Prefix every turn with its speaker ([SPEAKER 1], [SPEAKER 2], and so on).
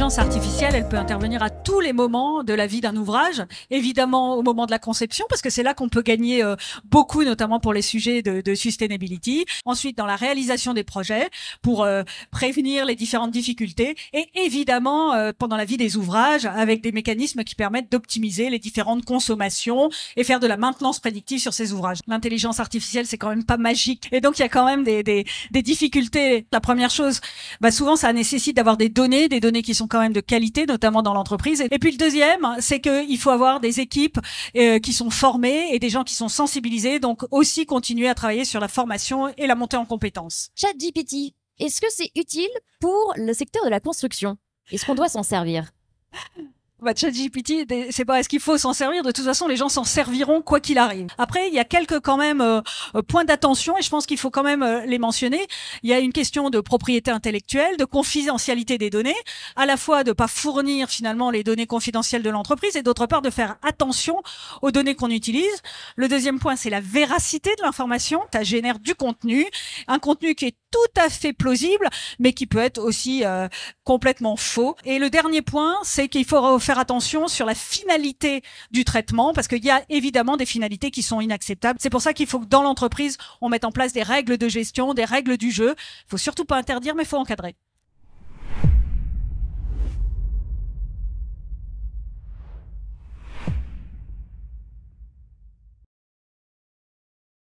[SPEAKER 1] L'intelligence artificielle, elle peut intervenir à tous les moments de la vie d'un ouvrage. Évidemment, au moment de la conception, parce que c'est là qu'on peut gagner beaucoup, notamment pour les sujets de sustainability. Ensuite, dans la réalisation des projets, pour prévenir les différentes difficultés. Et évidemment, pendant la vie des ouvrages, avec des mécanismes qui permettent d'optimiser les différentes consommations et faire de la maintenance prédictive sur ces ouvrages. L'intelligence artificielle, c'est quand même pas magique. Et donc, il y a quand même des difficultés. La première chose, souvent, ça nécessite d'avoir des données qui sont quand même de qualité, notamment dans l'entreprise. Et puis le deuxième, c'est qu'il faut avoir des équipes qui sont formées et des gens qui sont sensibilisés. Donc aussi continuer à travailler sur la formation et la montée en compétences.
[SPEAKER 2] ChatGPT, est-ce que c'est utile pour le secteur de la construction? Est-ce qu'on doit s'en servir?
[SPEAKER 1] ChatGPT, c'est pas est-ce qu'il faut s'en servir. De toute façon, les gens s'en serviront quoi qu'il arrive. Après, il y a quelques quand même points d'attention et je pense qu'il faut quand même les mentionner. Il y a une question de propriété intellectuelle, de confidentialité des données, à la fois de pas fournir finalement les données confidentielles de l'entreprise et d'autre part de faire attention aux données qu'on utilise. Le deuxième point, c'est la véracité de l'information. Ça génère du contenu, un contenu qui est tout à fait plausible, mais qui peut être aussi complètement faux. Et le dernier point, c'est qu'il faut faire attention sur la finalité du traitement, parce qu'il y a évidemment des finalités qui sont inacceptables. C'est pour ça qu'il faut que dans l'entreprise, on mette en place des règles de gestion, des règles du jeu. Il faut surtout pas interdire, mais il faut encadrer.